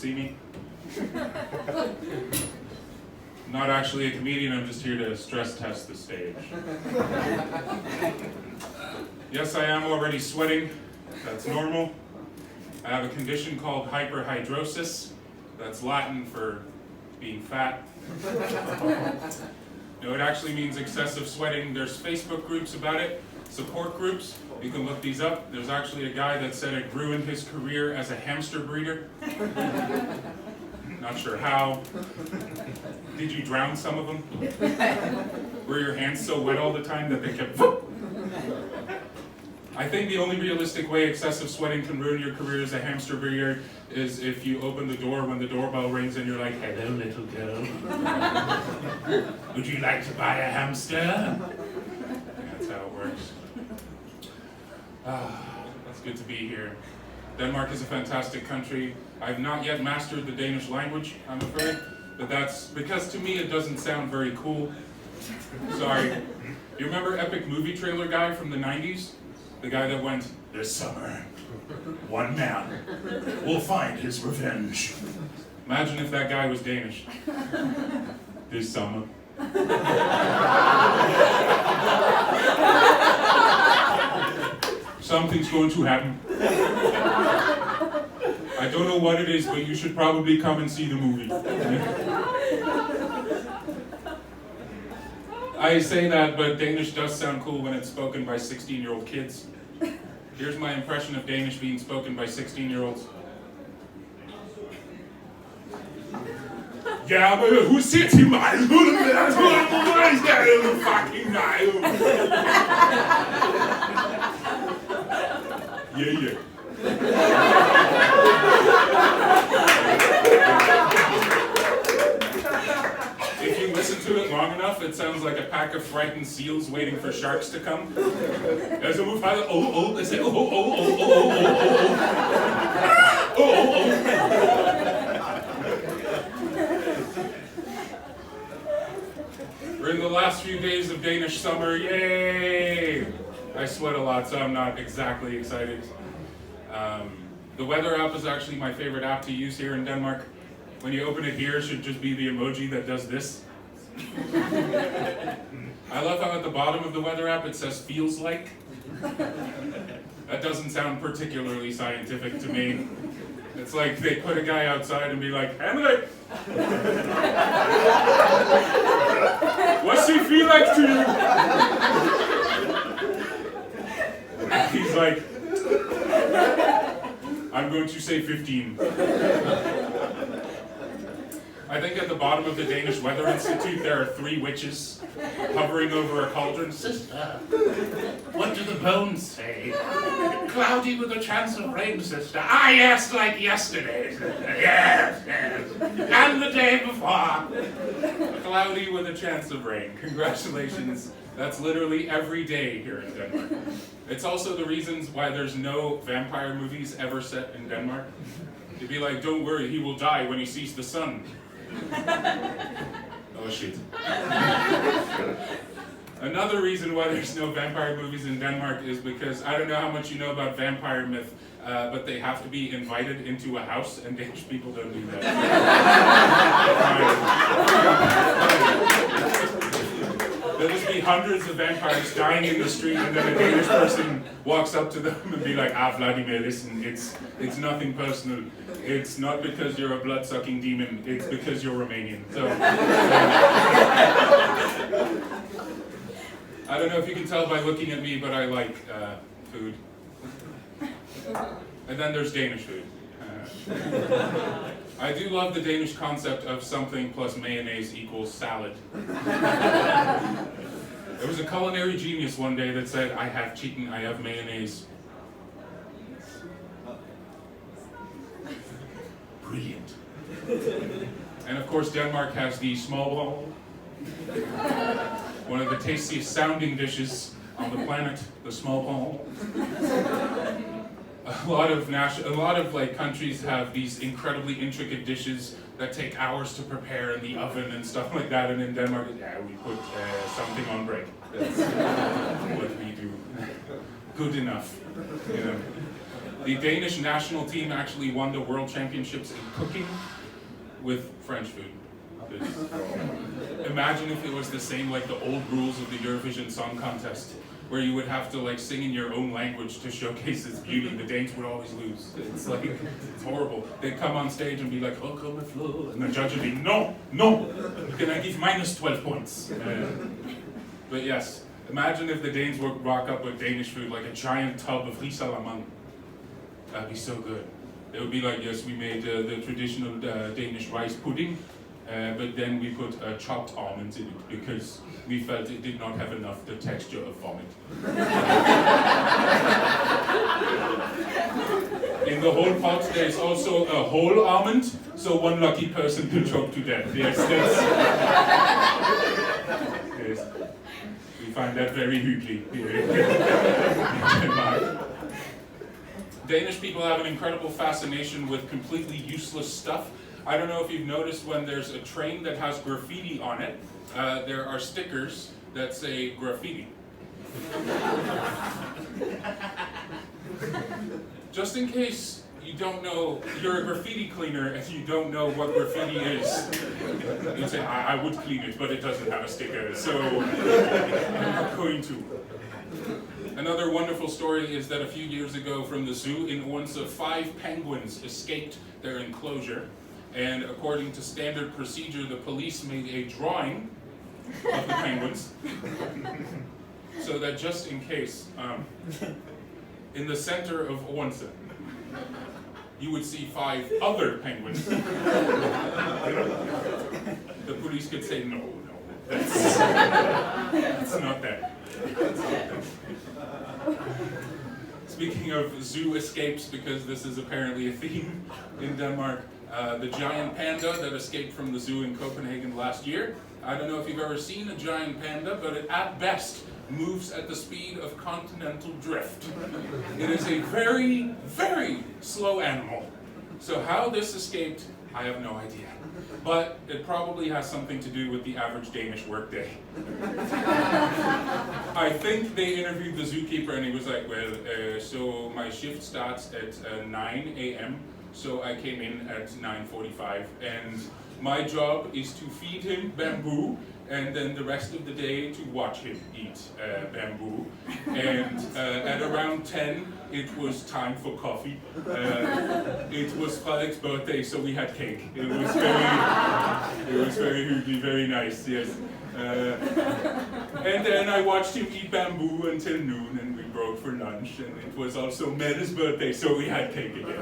see me. I'm not actually a comedian, I'm just here to stress test the stage. Yes, I am already sweating. That's normal. I have a condition called hyperhidrosis. That's Latin for being fat. No, it actually means excessive sweating. There's Facebook groups about it, support groups. You can look these up. There's actually a guy that said it ruined his career as a hamster breeder. Not sure how. Did you drown some of them? Were your hands so wet all the time that they kept... I think the only realistic way excessive sweating can ruin your career as a hamster breeder is if you open the door when the doorbell rings and you're like, "Hello, little girl. Would you like to buy a hamster?" That's how it works. It's good to be here. Denmark is a fantastic country. I've not yet mastered the Danish language, I'm afraid, but that's because to me it doesn't sound very cool. Sorry. You remember Epic Movie Trailer Guy from the 90s? The guy that went, "This summer, one man will find his revenge." Imagine if that guy was Danish. This summer. Something's going to happen. I don't know what it is, but you should probably come and see the movie. I say that, but Danish does sound cool when it's spoken by 16-year-old kids. Here's my impression of Danish being spoken by 16-year-olds. Ja, men hun siger til mig, fucking nej. Yeah, yeah. If you listen to it long enough, it sounds like a pack of frightened seals waiting for sharks to come. As a move, they say, We're in the last few days of Danish summer, yay! I sweat a lot, so I'm not exactly excited. The weather app is actually my favorite app to use here in Denmark. When you open it here, it should just be the emoji that does this. I love how at the bottom of the weather app it says "feels like." That doesn't sound particularly scientific to me. It's like they put a guy outside and be like, "Henrik, what's it feel like to you?" And he's like, "I'm going to say 15. I think at the bottom of the Danish Weather Institute there are 3 witches hovering over a cauldron. "Sister, what do the bones say?" "Cloudy with a chance of rain, sister." "Ah, yes, like yesterday, sister. Yes, yes. And the day before." Cloudy with a chance of rain. Congratulations. That's literally every day here in Denmark. It's also the reasons why there's no vampire movies ever set in Denmark. You'd be like, "Don't worry, he will die when he sees the sun." Oh shit. Another reason why there's no vampire movies in Denmark is because, I don't know how much you know about vampire myth, but they have to be invited into a house, and Danish people don't do that. There'll just be hundreds of vampires dying in the street, and then a Danish person walks up to them and be like, Vladimir, listen, it's nothing personal. It's not because you're a blood-sucking demon, it's because you're Romanian." So, I don't know if you can tell by looking at me, but I like food. And then there's Danish food. I do love the Danish concept of something plus mayonnaise equals salad. There was a culinary genius one day that said, "I have chicken, I have mayonnaise." Brilliant. And of course Denmark has the small ball. One of the tastiest sounding dishes on the planet, the small ball. A lot of like countries have these incredibly intricate dishes that take hours to prepare in the oven and stuff like that. And in Denmark, yeah, we put something on bread. That's what we do. Good enough, you know. The Danish national team actually won the world championships in cooking with French food. Imagine if it was the same like the old rules of the Eurovision Song Contest, where you would have to like sing in your own language to showcase its beauty. The Danes would always lose. It's like, it's horrible. They'd come on stage and be like, oh, comme le flot, and the judge would be, no, can I give minus 12 points? But yes, imagine if the Danes would rock up with Danish food, like a giant tub of riz à la mangue. That'd be so good. It would be like, yes, we made the traditional Danish rice pudding, but then we put chopped almonds in it because we felt it did not have enough the texture of vomit. In the whole pot, there's also a whole almond, so one lucky person can choke to death. Yes, yes. We find that very hugely here. Danish people have an incredible fascination with completely useless stuff. I don't know if you've noticed when there's a train that has graffiti on it, there are stickers that say graffiti. Just in case you don't know, you're a graffiti cleaner and you don't know what graffiti is. You'd say, I would clean it, but it doesn't have a sticker, so I'm not going to. Another wonderful story is that a few years ago from the zoo in Odense, 5 penguins escaped their enclosure. And according to standard procedure, the police made a drawing of the penguins. So that just in case, in the center of Odense, you would see 5 other penguins. The police could say, no, that's not that. Speaking of zoo escapes, because this is apparently a theme in Denmark, the giant panda that escaped from the zoo in Copenhagen last year. I don't know if you've ever seen a giant panda, but it at best moves at the speed of continental drift. It is a very, very slow animal. So how this escaped, I have no idea. But it probably has something to do with the average Danish workday. I think they interviewed the zookeeper and he was like, well, so my shift starts at 9 a.m. So I came in at 9:45 and my job is to feed him bamboo and then the rest of the day to watch him eat bamboo. And at around 10, it was time for coffee. It was Frederick's birthday, so we had cake. It was very nice, yes. And then I watched him eat bamboo until noon, and we broke for lunch. And it was also Metta's birthday, so we had cake again.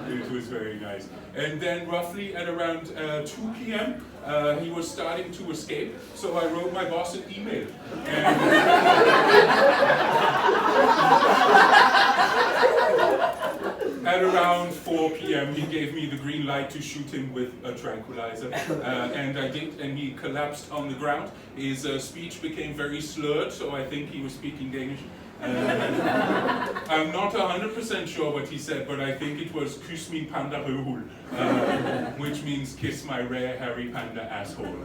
It was very nice. And then roughly at around 2 p.m., he was starting to escape, so I wrote my boss an email. At around 4 p.m. he gave me the green light to shoot him with a tranquilizer, and I did, and he collapsed on the ground. His speech became very slurred, so I think he was speaking Danish. I'm not 100% sure what he said, but I think it was "Kys min panda røvhul," which means "kiss my rare hairy panda asshole."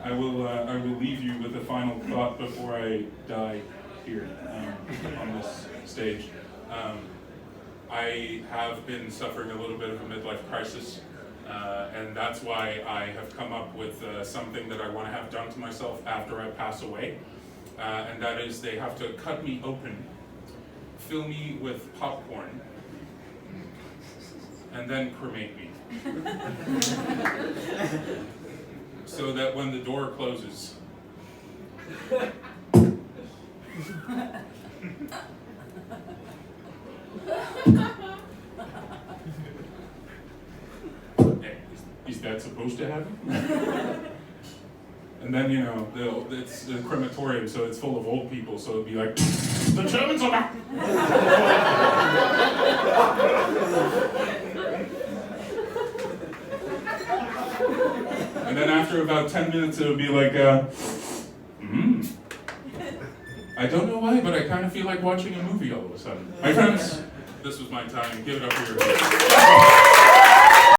I will leave you with a final thought before I die here on this stage. I have been suffering a little bit of a midlife crisis, and that's why I have come up with something that I want to have done to myself after I pass away. And that is, they have to cut me open, fill me with popcorn, and then cremate me. So that when the door closes, is that supposed to happen? And then, you know, it's the crematorium, so it's full of old people, so it'd be like, the Germans are back! And then after about 10 minutes, it would be like, I don't know why, but I kind of feel like watching a movie all of a sudden. My friends, this was my time. Give it up for your